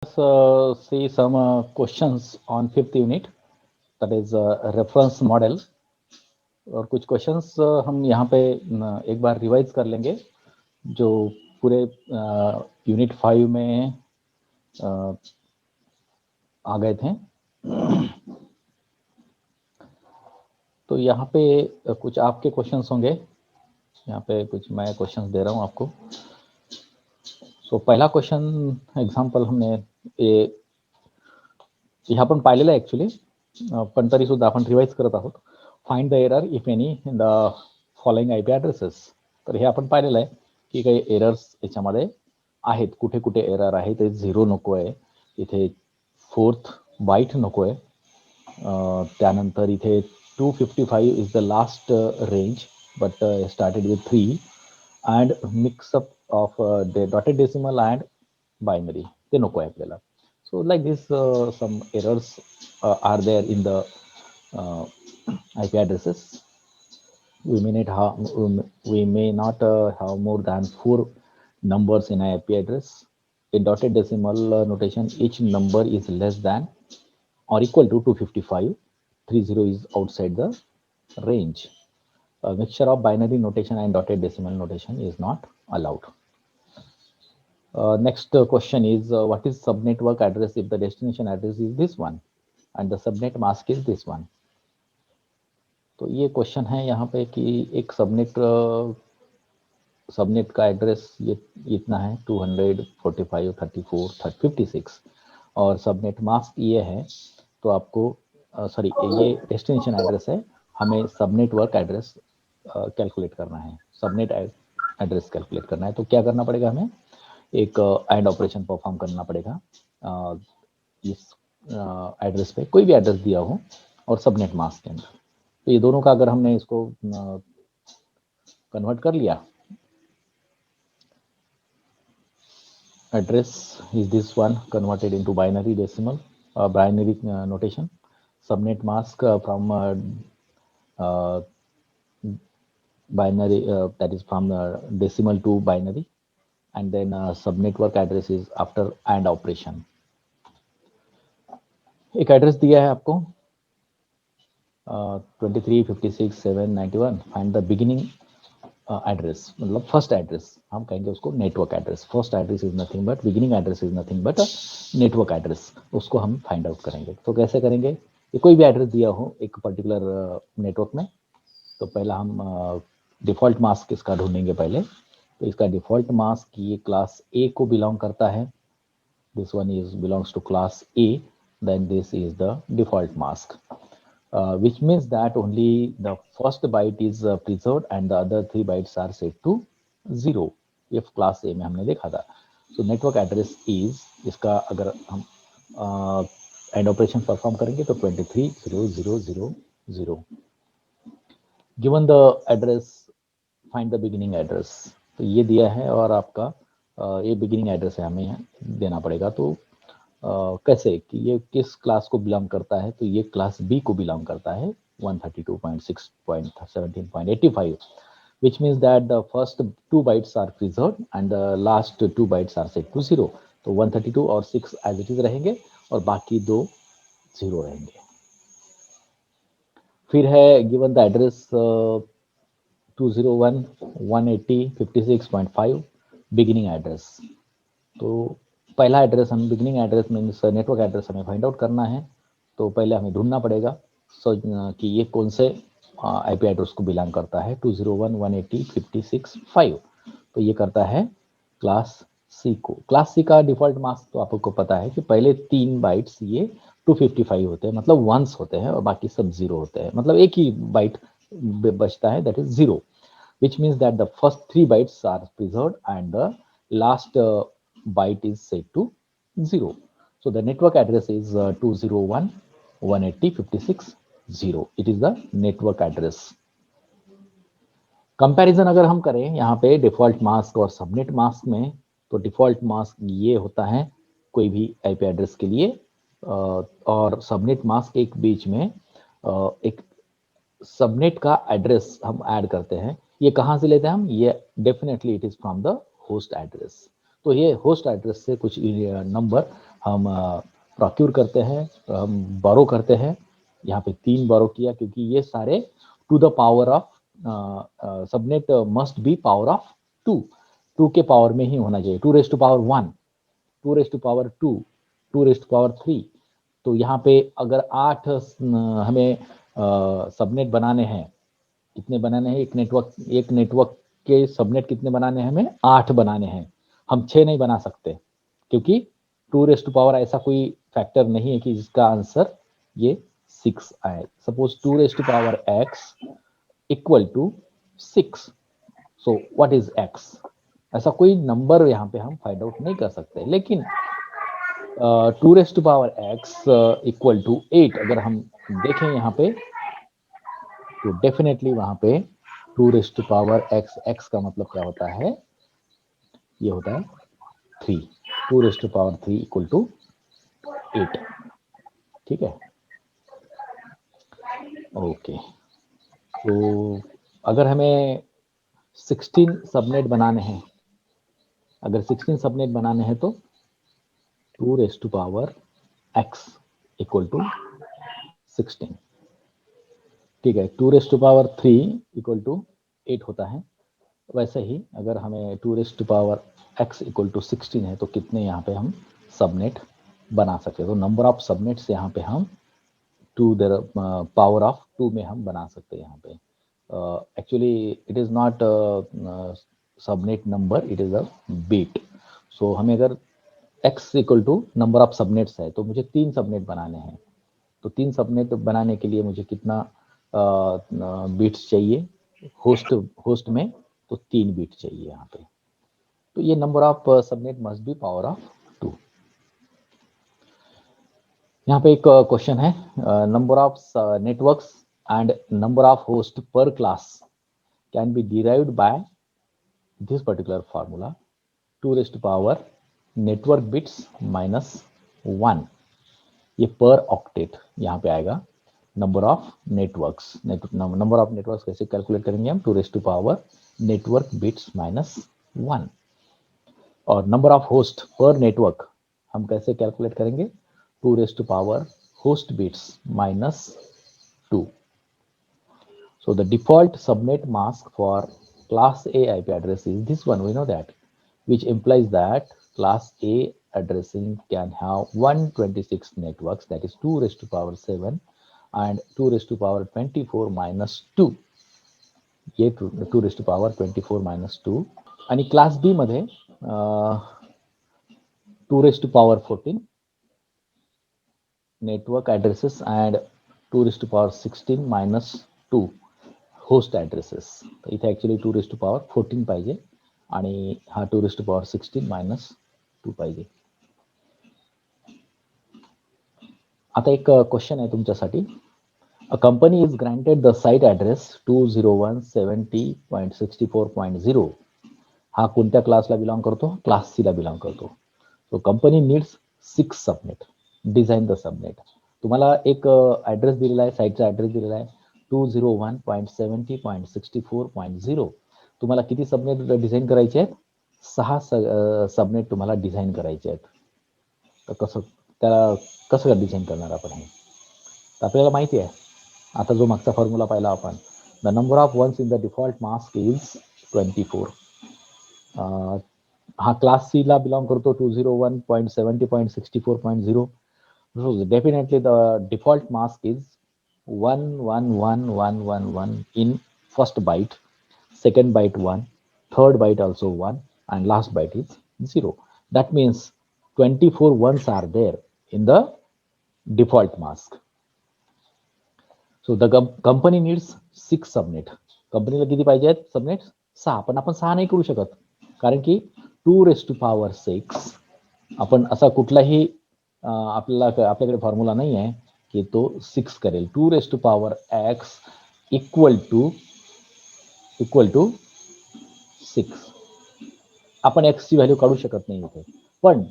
See some questions on fifth unit, that is reference model. और कुछ questions हम यहाँ पे एक बार रिवाइज कर लेंगे जो पूरे यूनिट 5 में आ गए थे। तो यहाँ पे कुछ आपके क्वेश्चंस होंगे, यहाँ पे कुछ मैं क्वेश्चंस दे रहा हूँ आपको। सो पहला क्वेश्चन एक्झाम्पल हमने हे आपण पाहिलेलं आहे ॲक्च्युली, पण तरी सुद्धा आपण रिवाइज करत आहोत. Find the error if any in the following I P addresses. तर हे आपण पाहिलेलं आहे की काही एरर्स याच्यामध्ये आहेत, कुठे कुठे एरर आहे. ते 0 नको आहे, इथे 4th बाईट नको आहे, त्यानंतर इथे 255 is the last range but started with 3 and mix up of dotted decimal and binary, ते नको आहे आपल्याला. So like this, some errors are there in the IP addresses. We may not have more than 4 numbers in an IP address. In dotted decimal notation, each number is less than or equal to 255. 30 is outside the range. A mixture of binary notation and dotted decimal notation is not allowed. Next question is what is subnetwork address if the destination address is this one and the subnet mask is this one. तो ये question है यहाँ पे कि एक subnet का address ये इतना है 245, 34, 56 और सबनेट मास्क ये है. तो आपको सॉरी ये डेस्टिनेशन एड्रेस है, हमें सबनेटवर्क एड्रेस कैलकुलेट करना है, सबनेट एड्रेस कैलकुलेट करना है. तो क्या करना पड़ेगा, हमें एक एंड ऑपरेशन परफॉर्म करना पड़ेगा. इस एड्रेस पे कोई भी एड्रेस दिया हो और सबनेट मास्क के अंदर, तो ये दोनों का अगर हमने इसको कन्वर्ट कर लिया, address is this one converted into binary decimal binary notation, subnet mask from binary that is from decimal to binary, and then subnetwork address is after AND operation. एक एड्रेस दिया है आपको 23, 56, 7, 91. फाइंड द बिगिनिंग एड्रेस, मतलब first address, हम कहेंगे उसको network address. First address is nothing but, beginning address is nothing but network address, उसको हम find out करेंगे. तो कैसे करेंगे, ये कोई भी एड्रेस दिया हो एक पर्टिकुलर नेटवर्क में, तो पहला हम डिफॉल्ट मास्क इसका ढूंढेंगे पहले. तो इसका डिफॉल्ट मास्क ये क्लास ए को बिलोंग करता है. This one is belongs to class A, then this is the default mask, which means that only the first byte is preserved and the other 3 bytes are set to 0. ये class ए में हमने देखा था. So network address is, इसका अगर हम end operation perform करेंगे तो 23,0,0,0,0. Given the address, find the beginning address. तो ये दिया है और आपका ये बिगिनिंग एड्रेस है, हमें देना पड़ेगा. तो कैसे कि ये किस क्लास को बिलोंग करता है, तो ये क्लास बी को बिलोंग करता है 132.6.17.85, which means that the first 2 bytes are preserved and the last 2 bytes are set to 0. तो 132 और 6 एज इट इज रहेंगे और बाकी 2 0 रहेंगे. फिर है given the address 201, 180, 56.5 beginning address. तो पहला एड्रेस हम beginning address means network address हमें फाइंड आउट करना है. तो पहले हमें ढूंढना पड़ेगा कि ये कौन से आईपी एड्रेस को बिलोंग करता है. 201, 180, 56, 5. तो ये करता है क्लास सी को. क्लास सी का डिफॉल्ट मास्क तो आपको पता है कि पहले 3 बाइट्स ये 255 होते हैं, मतलब वंस होते हैं, और बाकी सब 0 होते हैं, मतलब एक ही बाइट बचता है, that is 0, which means that the first 3 bytes are preserved and the last byte is set to 0. So the network address is 201, 180, 56, 0. It is the network address. Comparison अगर हम करें यहाँ पे डिफॉल्ट मास्क और subnet mask में, तो default mask ये होता है कोई भी आईपी एड्रेस के लिए, और सबनेट मास्क के बीच में एक सबनेट का एड्रेस हम ऐड करते हैं. ये कहाँ से लेते हैं हम, ये definitely it is from the host address. तो ये होस्ट एड्रेस से कुछ नंबर हम प्रोक्यूर करते हैं, हम बोरो करते हैं। यहाँ पे 3 बोरो किया क्योंकि ये सारे to the power of subnet must be power of 2 के पावर में ही होना चाहिए। 2 raise to power 1, 2 raise to power 2, 2 raise to power 3। तो यहाँ पे अगर 8 हमें सबनेट बनाने हैं, कितने बनाने हैं? एक नेटवर्क के सबनेट कितने बनाने हैं? हमें 8 बनाने हैं। हम 6 नहीं बना सकते क्योंकि 2 रेज टू पावर ऐसा कोई फैक्टर नहीं है कि जिसका आंसर ये 6 आए। Suppose 2 raise to power x equal to 6, so what is x? ऐसा कोई नंबर यहाँ पे हम फाइंड आउट नहीं कर सकते। लेकिन 2 raise to power x equal to 8 अगर हम देखें यहाँ पे, तो डेफिनेटली वहां पे 2 रेज टू पावर x का मतलब क्या होता है? ये होता है 3। 2 raise to power 3 equal to 8। ठीक है, ओके। तो अगर हमें 16 सबनेट बनाने हैं, अगर 16 सबनेट बनाने हैं तो 2 raise to power x equal to 16। ठीक है, 2 raise to power 3 equal to 8 होता है। वैसे ही अगर हमें 2 raise to power x equal to 16 है तो कितने यहाँ पे हम सबनेट बना सकते हैं? तो नंबर ऑफ सबनेट्स यहाँ पे हम टू द पावर ऑफ 2 में हम बना सकते हैं। यहाँ पे actually it is not subnet number, it is a bit. So हमें अगर x equal to number of subnets है तो मुझे 3 सबनेट बनाने हैं। तो 3 सबनेट बनाने के लिए मुझे कितना बिट्स चाहिए? होस्ट में तो 3 बिट चाहिए यहाँ पे। तो ये number of subnet must be power of 2। यहाँ पे एक क्वेश्चन है, number of networks and number of host per class can be derived by this particular formula 2 raise to power network bits minus 1। ये पर ऑक्टेट यहाँ पे आएगा। Number of networks, number of networks कैसे calculate करेंगे हम? 2 raise to power network bits minus 1। और number of host per network हम कैसे कैलकुलेट करेंगे? 2 raise to power host bits minus 2। So the default subnet mask for class A IP address is this one, we know that, which implies that class A addressing can have 126 networks, that is 2 raised to power 7 and 2 raised to power 24 minus 2. ये 2 raised to power 24 minus 2. आणि class B मध्ये 2 raised to power 14 network addresses and 2 raised to power 16 minus 2 host addresses. तर इथे actually 2 raise to power 14 पाहिजे आणि हा 2 raise to power 16 minus 2 पाहिजे. आता एक क्वेश्चन आहे तुमच्यासाठी. A company is granted the site address 20170.64.0. हा कोणत्या क्लासला बिलॉंग करतो? क्लास सी ला बिलॉंग करतो. So company needs 6 subnet. Design the subnet. तुम्हाला एक ॲड्रेस दिलेला आहे, साईटचा ॲड्रेस दिलेला आहे 201.70.64.0. तुम्हाला किती सबनेट डिझाईन करायचे आहेत? 6 सबनेट तुम्हाला डिझाईन करायचे आहेत. तर कसं डिझाईन करणार आपण हे? तर आपल्याला माहिती आहे, आता जो मागचा फॉर्म्युला पाहिला आपण, the number of ones in the default mask is 24. हा क्लास सी ला बिलॉंग करतो 201.70.64.0. So definitely the default mask is 11111 in first byte, second byte 1, third byte also 1, and last byte is 0. That means 24 ones are there in the default mask. So the company needs 6 subnet. कंपनीला किती पाहिजे आहेत subnet? 6. पण आपण 6 नाही करू शकत, कारण की 2 रेज टू पॉवर 6 आपण असा कुठलाही आपल्याकडे फॉर्म्युला नाही आहे की तो 6 करेल. 2 raise to power x equal to 6. आपण x ची व्हॅल्यू काढू शकत नाही इथे, पण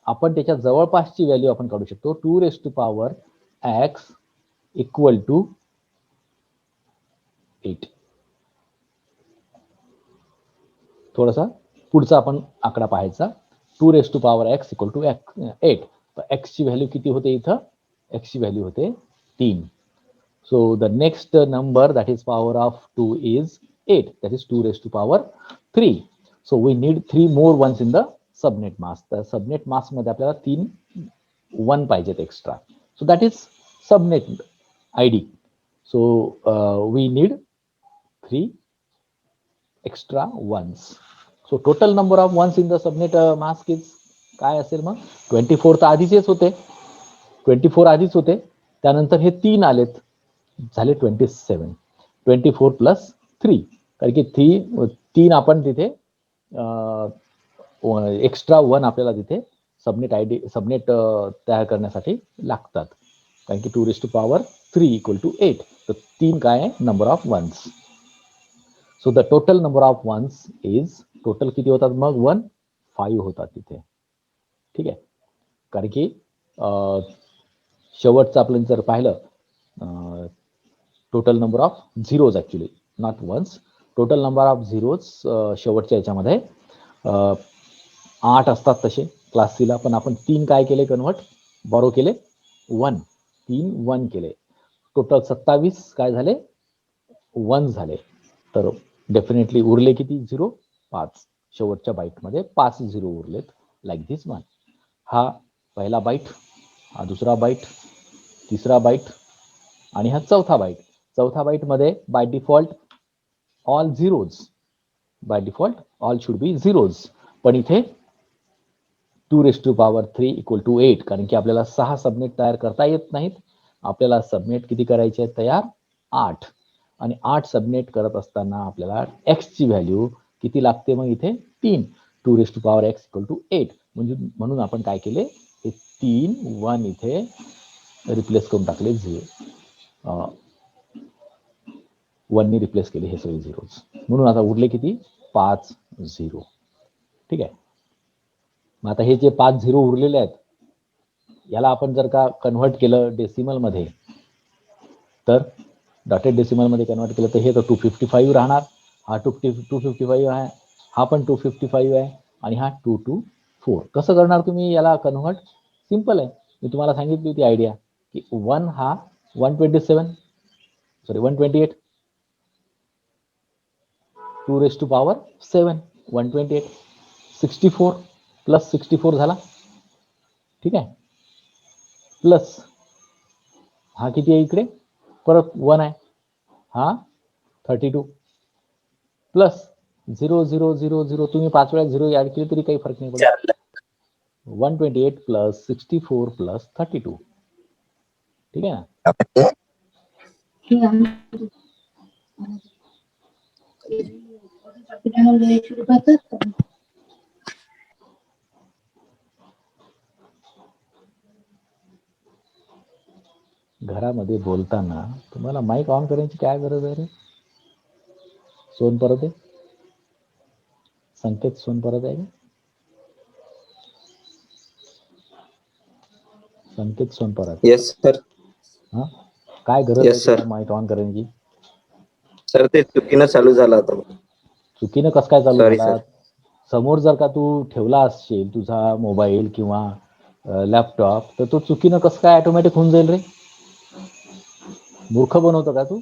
आपण त्याच्या जवळपासची व्हॅल्यू आपण काढू शकतो. 2 raise to power x equal to 8. थोडासा पुढचा आपण आकडा पाहायचा. 2 raise to power x equal to 8. तर x ची व्हॅल्यू किती होते इथं? x ची व्हॅल्यू होते 3. So the next number, that is power of 2, is 8. That is 2 raised to power 3. So we need 3 more ones in the subnet mask. The subnet mask मध्ये आपल्याला 3 1 पाहिजेत extra. So that is subnet ID. So we need 3 extra ones. So total number of ones in the subnet mask is काय असेल मग? 24 तर आधीचेच होते. 24 आधीच होते. त्यानंतर हे 3 आलेत. झाले 27. 24 प्लस 3, कारण की 3 आपण तिथे एक्स्ट्रा 1 आपल्याला तिथे सबनेट आयडी सबनेट तयार करण्यासाठी लागतात, कारण की 2 raised to power 3 equal to 8. तर 3 काय आहे? Number of ones. So the total number of ones is, total किती होतात मग? 5 होतात तिथे. ठीक आहे, कारण की शेवटचं आपण जर पाहिलं, total number of zeros, actually not ones, total number of zeros शेवटच्या याच्यामध्ये 8 असतात तसे क्लास सीला, पण आपण 3 काय केले? कन्वर्ट बॉरो केले 1, 3 1 केले. टोटल 27 काय झाले? 1 झाले. तर डेफिनेटली उरले किती? 0, 5. शेवटच्या बाईटमध्ये 5 0 उरलेत, लाईक दिस वन. हा पहिला बाईट, हा दुसरा बाईट, तिसरा बाईट आणि हा चौथा बाईट. चौथा बाईट मध्ये by default all zeros, by default all should be zeros. पण इथे 2 raised to power 3 equal to 8, कारण की आपल्याला 6 सबनेट तयार करता येत नाहीत. आपल्याला सबनेट किती करायचे आहेत तयार? 8. आणि 8 सबनेट करत असताना आपल्याला x ची व्हॅल्यू किती लागते मग इथे? 3. 2 raised to power x equal to 8. म्हणजे म्हणून आपण काय केले? हे 3 1 इथे रिप्लेस करून टाकले 1 ने रिप्लेस केले हे सगळे झिरोज. म्हणून आता उरले किती? 5 0. ठीक आहे. मग आता हे जे 5 0 उरलेले आहेत, याला आपण जर का कन्व्हर्ट केलं डेसिमल मध्ये, तर डॉटेड डेसिमल मध्ये कन्व्हर्ट केलं तर हे तर 255 राहणार. हा 255 आहे, हा पण 255 आहे, आणि हा 224. कसं करणार तुम्ही याला कन्व्हर्ट? सिंपल आहे. मी तुम्हाला सांगितली होती आयडिया की 1 हा 128, 2 raised to power 7, 128. 64 प्लस 64 झाला. ठीक आहे, प्लस हा किती आहे इकडे? परत 1 आहे, हा 32, प्लस 0 0 0 0. तुम्ही 5 वेळा 0 ऍड केली तरी काही फरक नाही पडत. 128 प्लस 64 प्लस 32. ठीक आहे ना? घरामध्ये बोलताना तुम्हाला माईक ऑन करण्याची काय गरज आहे रे? सोन परत आहे, संकेत सोन परत आहे, संकेत सोन परत. Yes sir. हा, काय गरज आहे तुला माईक ऑन करण्याची? सर ते चुकीनं चालू झाला होता. चुकीनं कसं काय चालू Sorry, झाला? sir. समोर जर का तू ठेवला असशील तुझा मोबाईल किंवा लॅपटॉप, तर तो चुकीनं कसं काय ऑटोमॅटिक होऊन जाईल रे? मूर्ख बनवतो का तू?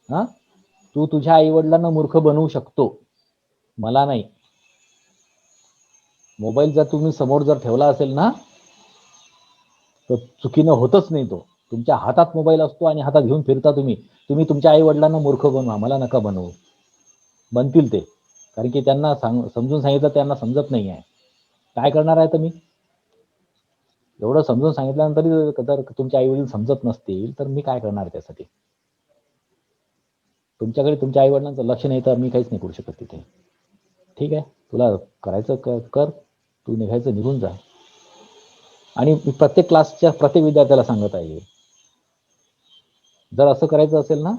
हा, तू तुझ्या आई वडिलांना मूर्ख बनवू शकतो, मला नाही. मोबाईल जर तुम्ही समोर जर ठेवला असेल ना, तर चुकीनं होतच नाही तो. तुमच्या हातात मोबाईल असतो आणि हातात घेऊन फिरता तुम्ही तुमच्या आई वडिलांना मूर्ख बनवा, मला नका बनवू. बनतील ते, कारण की त्यांना समजून सांगितलं, त्यांना समजत नाही आहे. काय करणार आहे तुम्ही? एवढं समजून सांगितल्यानंतर जर तुमच्या आई वडील समजत नसतील तर मी काय करणार त्यासाठी? तुमच्याकडे तुमच्या आई वडिलांचं लक्ष नाही तर मी काहीच नाही करू शकत तिथे. ठीक आहे, तुला करायचं कर, तू निघायचं निघून जा. आणि मी प्रत्येक क्लासच्या प्रत्येक विद्यार्थ्याला सांगत आहे, जर असं करायचं असेल ना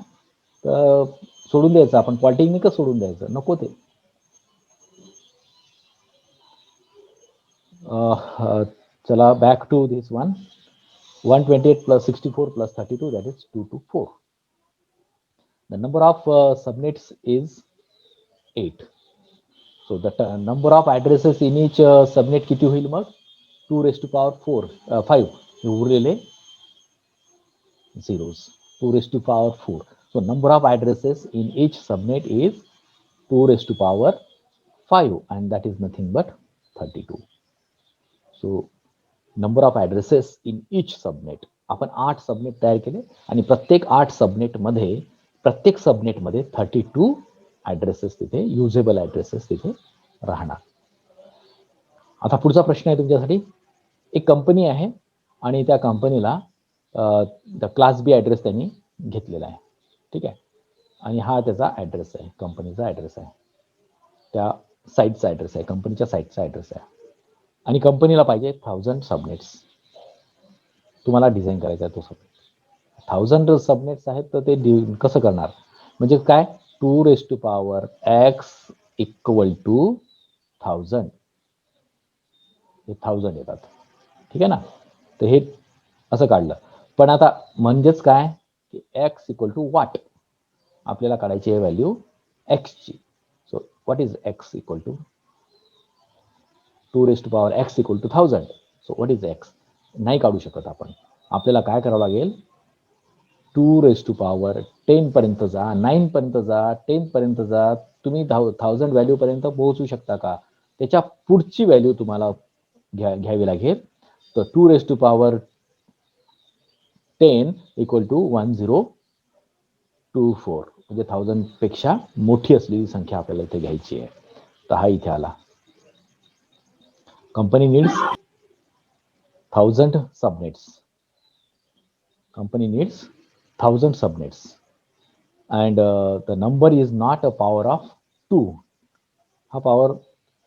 तर सोडून द्यायचं, आपण पॉलिटेक्निकच सोडून द्यायचं, नको ते. चला back to this one. 128 plus 64 plus 32, that is 224. The number of subnets is 8. So the number of addresses in each subnet किती होईल मग? 2⁴ 5 हे उरलेले zeros. 2⁴. So number of addresses in each subnet is 2⁵, and that is nothing but 32. So number of addresses in each subnet. आपण 8 subnet तयार केले आणि प्रत्येक 8 सबनेटमध्ये 32 ऍड्रेसेस तिथे युजेबल ऍड्रेसेस तिथे राहणार. आता पुढचा प्रश्न आहे तुमच्यासाठी. एक कंपनी आहे आणि त्या कंपनीला क्लास बी ऍड्रेस त्यांनी घेतलेला आहे. ठीक आहे. आणि हा त्याचा ऍड्रेस आहे, कंपनीचा ऍड्रेस आहे, त्या साईटचा ऍड्रेस आहे, कंपनीच्या साईटचा ऍड्रेस आहे. आणि कंपनीला पाहिजे 1000 सबनेट्स. तुम्हाला डिझाईन करायचा आहे तो सबनेट. 1000 सबनेट्स आहेत तर ते कसं करणार? म्हणजे काय? 2⁵x = 1000. हे 1000 येतात. ठीक आहे ना. तर हे असं काढलं. पण आता म्हणजेच काय की x = what? आपल्याला काढायची आहे व्हॅल्यू x ची. So what is x = 2⁵x = 1000. So what is x? नाही काढू शकत आपण. आपल्याला काय करावं लागेल? 2⁻10 पर्यंत जा, 9 पर्यंत जा, 10 पर्यंत जा. तुम्ही 1000 व्हॅल्यू पर्यंत पोहोचू शकता का? त्याच्या पुढची व्हॅल्यू तुम्हाला घ्यावी लागेल. तर 2⁻10 = 1024. म्हणजे 1000 पेक्षा मोठी असलेली संख्या आपल्याला इथे घ्यायची आहे. तर हा इथे आला. Company needs 1000 subnets. Company needs 1000 subnets, and the number is not a power of 2. हा पॉवर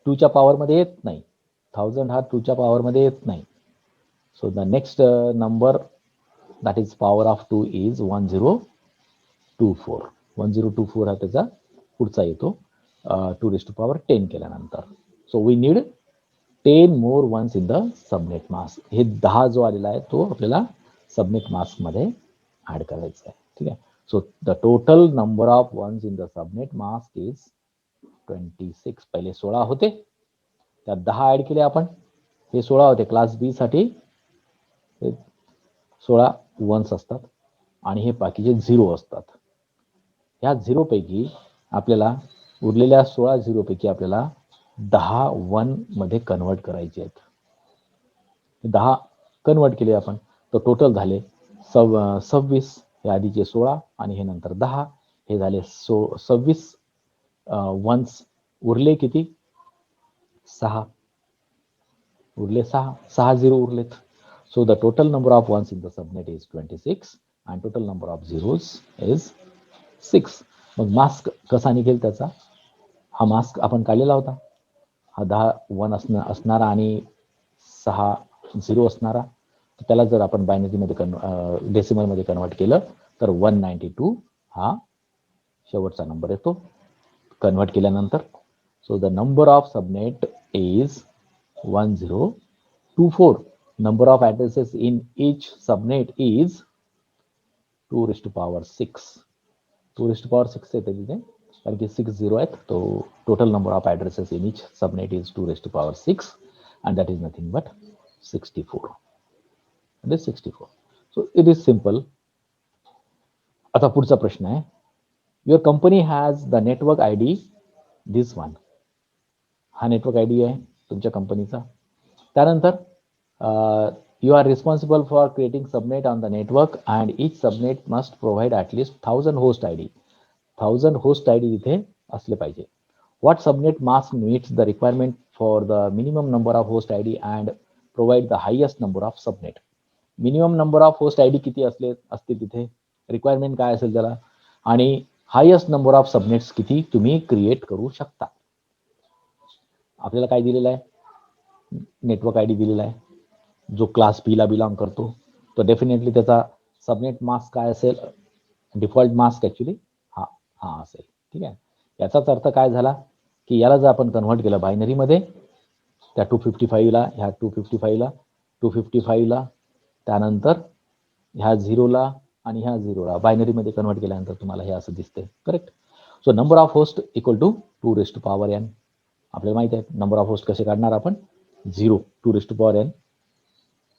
2 च्या पॉवर मध्ये येत नाही. 1000 हा 2 च्या पॉवर मध्ये येत नाही. So the next number that is power of 2 is 1024. 1024 हा त्याचा पुढचा येतो 2⁻10 केल्यानंतर. So we need 10 more ones in the subnet mask. हे 10 जो आलेला आहे तो आपल्याला सबनेट मास्क मध्ये ऍड करायचं आहे. ठीक आहे. So the total number of ones in the subnet mask is 26. पहिले 16 होते, त्यात 10 ऍड केले आपण. हे 16 होते. क्लास बी साठी 16 वन्स असतात आणि हे बाकीचे 0 असतात. ह्या 0 पैकी आपल्याला उरलेल्या 16 0 पैकी आपल्याला 10 1 मध्ये कन्वर्ट करायचे आहेत. 10 कन्वर्ट केले आपण तर टोटल झाले 26. हे आधीचे 16 आणि हे नंतर 10. हे झाले 26 वन्स. उरले किती? 6. उरले 6 0 उरलेत. So the total number of ones in the subnet is 26 and total number of zeros is 6. मग मास्क कसा निघेल त्याचा? हा मास्क आपण काढलेला होता. हा 10 1 असणारा आणि 6 0 असणारा. त्याला जर आपण बायनरी मध्ये डेसिमल मध्ये कन्वर्ट केलं तर 192 हा शेवटचा नंबर येतो कन्वर्ट केल्यानंतर. So the number of subnet is 1024. Number of addresses in each subnet is 2⁻6. 2⁻6 येते तिथे कारण की 6 0 आहेत. तो total number of addresses in each subnet is 2⁻6 and that is nothing but 64. It is 64. So it is simple. आता पुढचा प्रश्न आहे. Your company has the network ID this one. हा नेटवर्क आयडी आहे तुमच्या कंपनीचा. त्यानंतर you are responsible for creating subnet on the network and each subnet must provide at least 1000 host ID. 1000 host ID इथे असले पाहिजे. What subnet mask meets the requirement for the minimum number of host ID and provide the highest number of subnet? Minimum number of host ID किती असतील तिथे, requirement काय असेल त्याला, आणि हायेस्ट नंबर ऑफ सबनेट्स किती तुम्ही क्रिएट करू शकता. आपल्याला काय दिलेलं आहे? नेटवर्क आयडी दिलेला आहे जो क्लास बी ला बिलॉंग करतो. तो डेफिनेटली त्याचा सबनेट मास्क काय असेल, डिफॉल्ट मास्क ऍक्च्युली हा असेल. ठीक आहे. याचाच अर्थ काय झाला की याला जर आपण कन्व्हर्ट केलं बायनरी मध्ये, त्या 255 ला, ह्या 255 ला, 255 ला, त्यानंतर ह्या 0 ला आणि ह्या 0 ला बायनरी मध्ये कन्वर्ट केल्यानंतर तुम्हाला हे असं दिसते. Correct. So number of host equal to 2⁻n. आपल्याला माहिती आहे नंबर ऑफ होस्ट कसे काढणार आपण, 0 2⁻n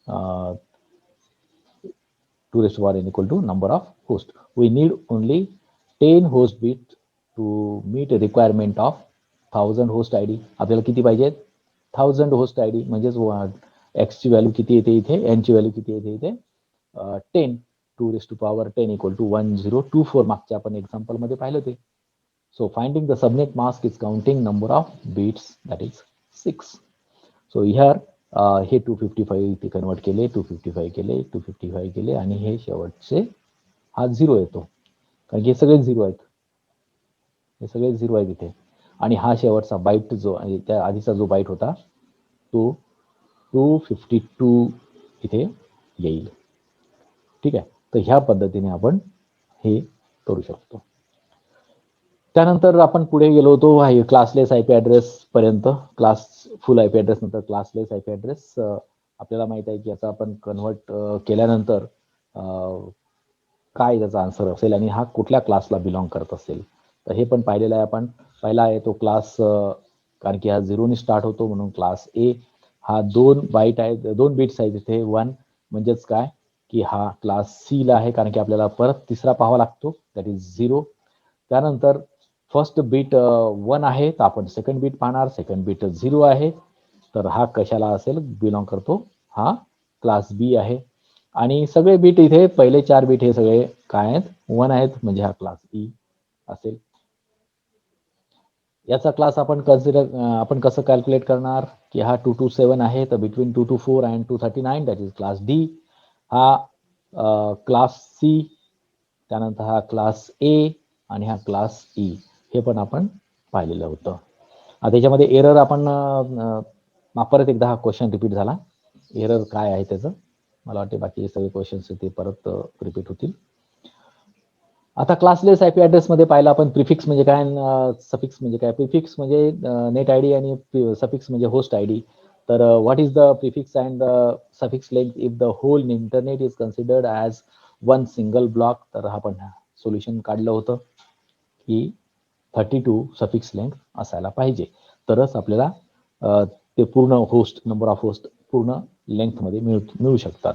2 raised to power n equal to number of host. We need only 10 host bit to meet a requirement of 1000 host ID. आपल्याला किती पाहिजेत? 1000 host ID. म्हणजेच x ची व्हॅल्यू किती येते इथे, n ची व्हॅल्यू किती येते इथे 10. 2 raised to power 10 equal to 1024. मागच्या आपण एक्झाम्पल मध्ये पाहिलं ते. So finding the subnet mask is counting number of bits, that is 6. So here हे 255 इथे कन्वर्ट केले, 255 केले, 255 केले आणि हे शेवटचे हा 0 येतो, कारण की हे सगळे 0 आहेत, हे सगळे 0 आहेत इथे. आणि हा शेवटचा बाईट जो आहे, त्या आधीचा जो बाईट होता तो 252 इथे येईल. ठीक आहे. तर ह्या पद्धतीने आपण हे करू शकतो. त्यानंतर आपण पुढे गेलो होतो क्लासलेस आयपी ॲड्रेस पर्यंत. क्लास फुल आयपी ॲड्रेस नंतर क्लासलेस आयपी ॲड्रेस. आपल्याला माहित आहे की याचा आपण कन्वर्ट केल्यानंतर काय त्याचा आन्सर असेल आणि हा कुठल्या क्लासला बिलॉंग करत असेल. तर हे पण पाहिलेलं आहे आपण. पहिला आहे तो क्लास, कारण की हा 0 ने स्टार्ट होतो म्हणून क्लास ए. हा 2 बाईट आहेत, 2 बिट्स आहेत इथे 1, म्हणजेच काय की हा क्लास सी ला आहे, कारण की आपल्याला परत तिसरा पाहावा लागतो, दॅट इज 0. त्यानंतर फर्स्ट बीट 1 आहे, तर आपण सेकंड बीट पाहणार, सेकंड बीट 0 आहे, तर हा कशाला असेल, बिलॉंग करतो, हा क्लास बी आहे. आणि सगळे बीट इथे पहिले 4 बीट हे सगळे काय आहेत, 1 आहेत, म्हणजे हा क्लास ई असेल. याचा क्लास आपण कसं कॅल्क्युलेट करणार की हा 227 आहे, तर between 224 and 239 that is class D. हा क्लास सी, त्यानंतर हा क्लास ए आणि हा क्लास ई, हे पण आपण पाहिलेलं होतं. त्याच्यामध्ये एरर आपण परत एकदा हा क्वेश्चन रिपीट झाला. एरर काय आहे त्याचं, मला वाटते बाकी सगळे क्वेश्चन्स ते परत रिपीट होतील. आता क्लासलेस आयपी ॲड्रेस मध्ये पाहिलं आपण प्रिफिक्स म्हणजे काय, सफिक्स म्हणजे काय. प्रिफिक्स म्हणजे नेट आयडी आणि सफिक्स म्हणजे होस्ट आयडी. तर what is the prefix and suffix length if the whole internet is considered as one single block. तर आपण सोल्युशन काढलं होतं की 32 सफिक्स लेंथ असायला पाहिजे, तरच आपल्याला ते पूर्ण होस्ट, नंबर ऑफ होस्ट पूर्ण लेंथमध्ये मिळू शकतात.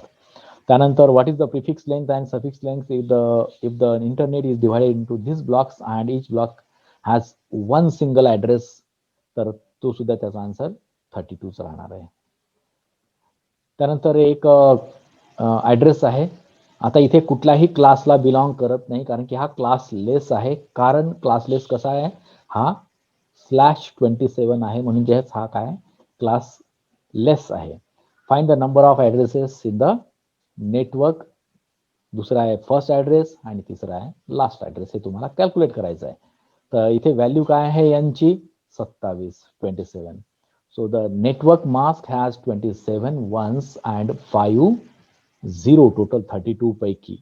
त्यानंतर what is the prefix length and suffix length if the internet is divided into this blocks and each block has one single address, तर तो सुद्धा त्याचा आन्सर 32 राहणार आहे. त्यानंतर एक ॲड्रेस आहे. आता इथे कुठल्याही क्लासला बिलॉंग करत नाही, कारण की हा क्लासलेस आहे. कारण क्लासलेस कसा आहे, हा /27 आहे, म्हणजे हा काय क्लासलेस आहे. Find the number of addresses in the network. दुसरा आहे फर्स्ट ॲड्रेस आणि तिसरा आहे लास्ट ॲड्रेस. हे तुम्हाला कॅल्क्युलेट करायचं आहे. तर इथे व्हॅल्यू काय आहे यांची 27. So the network mask has 27 ones and 5 0, total 32 पैकी.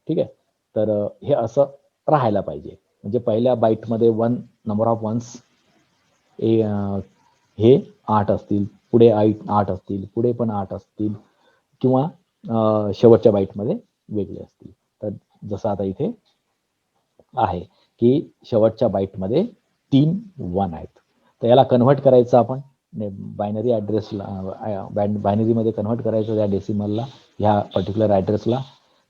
ठीक आहे. तर हे असं राहायला पाहिजे, म्हणजे पहिल्या बाईटमध्ये 1 नंबर ऑफ वन्स हे 8 असतील, पुढे 8 असतील, पुढे पण 8 असतील, किंवा शेवटच्या बाईटमध्ये वेगळे असतील. तर जसं आता इथे आहे की शेवटच्या बाईटमध्ये 3 1 आहेत. तर याला कन्व्हर्ट करायचं आपण बायनरी ॲड्रेसला, बायनरीमध्ये कन्व्हर्ट करायचं या डेसिमलला, ह्या पर्टिक्युलर ॲड्रेसला.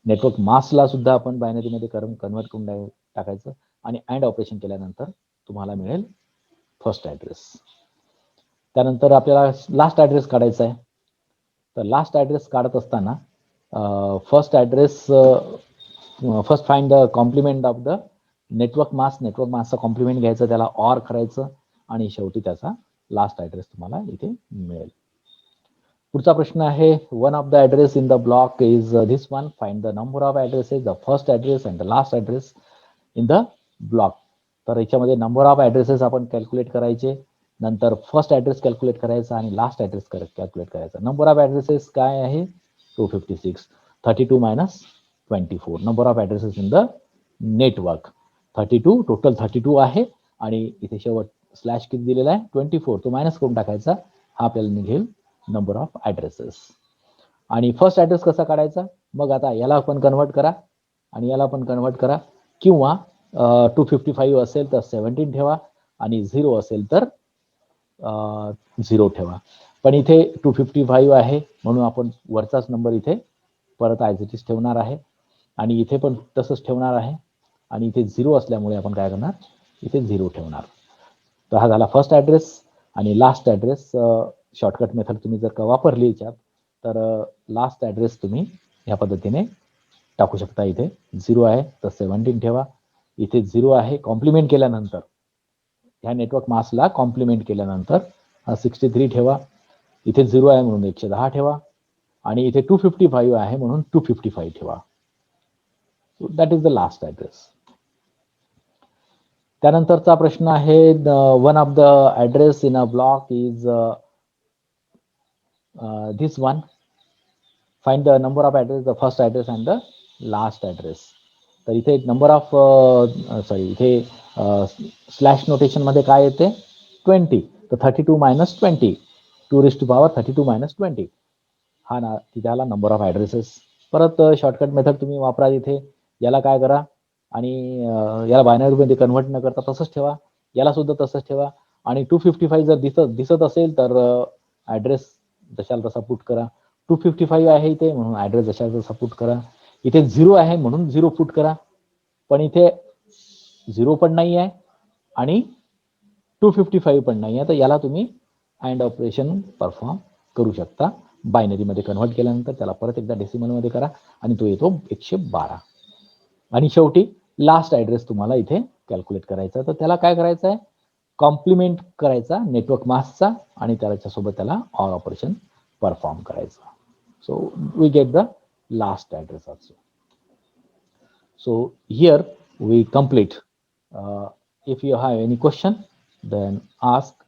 नेटवर्क मास्कला सुद्धा आपण बायनरीमध्ये कन्व्हर्ट करून टाकायचं आणि अँड ऑपरेशन केल्यानंतर तुम्हाला मिळेल फर्स्ट ॲड्रेस. त्यानंतर आपल्याला लास्ट ॲड्रेस काढायचा आहे. तर लास्ट ॲड्रेस काढत असताना first find the complement of the network मास्कचा कॉम्प्लिमेंट घ्यायचं, त्याला ऑर करायचं आणि शेवटी त्याचा लास्ट ॲड्रेस तुम्हाला इथे मिळेल. पुढचा प्रश्न आहे, one of the address in the block is this one. Find the number of addresses, the first address and the last address in the block. तर याच्यामध्ये नंबर ऑफ ॲड्रेसेस आपण कॅल्क्युलेट करायचे, नंतर फर्स्ट ॲड्रेस कॅल्क्युलेट करायचा आणि last address calculate करायचा. Number of addresses काय आहे, 256. 32 minus 24, number of addresses in the network 32, total 32 आहे आणि इथे शेवट स्लॅश किती दिलेला आहे 24, तो मायनस करून टाकायचा, हा आपल्याला निघेल नंबर ऑफ ॲड्रेसेस. आणि फर्स्ट ॲड्रेस कसा काढायचा, मग आता याला पण कन्व्हर्ट करा आणि याला पण कन्व्हर्ट करा, किंवा 255 असेल तर 17 ठेवा आणि 0 असेल तर 0 ठेवा. पण इथे 255 आहे म्हणून आपण वरचाच नंबर इथे परत ॲज इट इज ठेवणार आहे आणि इथे पण तसंच ठेवणार आहे आणि इथे 0 असल्यामुळे आपण काय करणार, इथे 0 ठेवणार. तर हा झाला फर्स्ट ॲड्रेस. आणि लास्ट ॲड्रेस शॉर्टकट मेथड तुम्ही जर का वापरली याच्यात तर लास्ट ॲड्रेस तुम्ही ह्या पद्धतीने टाकू शकता. इथे 0 आहे तर 17 ठेवा, इथे 0 आहे कॉम्प्लिमेंट केल्यानंतर, ह्या नेटवर्क मास्कला कॉम्प्लिमेंट केल्यानंतर 63 ठेवा, इथे 0 आहे म्हणून 110 ठेवा आणि इथे 255 आहे म्हणून 255 ठेवा. That is the last address. त्यानंतरचा प्रश्न आहे, one of the address in a block is this one. Find the number of address, the first address and the last address. तर इथे नंबर ऑफ इथे स्लॅश नोटेशन मध्ये काय येते 20. तर 32 मायनस 20, 2⁻32 मायनस 20 हा ना तिथे आला नंबर ऑफ ॲड्रेसेस. परत शॉर्टकट मेथड तुम्ही वापरा. इथे याला काय करा आणि याला बायनरी मध्ये कन्व्हर्ट न करता तसंच ठेवा, याला सुद्धा तसंच ठेवा आणि 255 जर दिसत असेल तर ॲड्रेस जशाला तसा पुट करा. 255 आहे इथे म्हणून ॲड्रेस जशाला तसा पुट करा. इथे 0 आहे म्हणून 0 पुट करा, पण इथे 0 पण नाही आहे आणि 255 पण नाही आहे. तर याला तुम्ही अँड ऑपरेशन परफॉर्म करू शकता. बायनरी मध्ये कन्व्हर्ट केल्यानंतर त्याला परत एकदा डेसिमल मध्ये करा आणि तो येतो 112. आणि शेवटी लास्ट ॲड्रेस तुम्हाला इथे कॅल्क्युलेट करायचा. तर त्याला काय करायचं आहे, कॉम्प्लिमेंट करायचा नेटवर्क मास्कचा आणि त्याच्यासोबत त्याला ऑर ऑपरेशन परफॉर्म करायचं. So we get the last address also. So here we complete. If you have any question, then ask.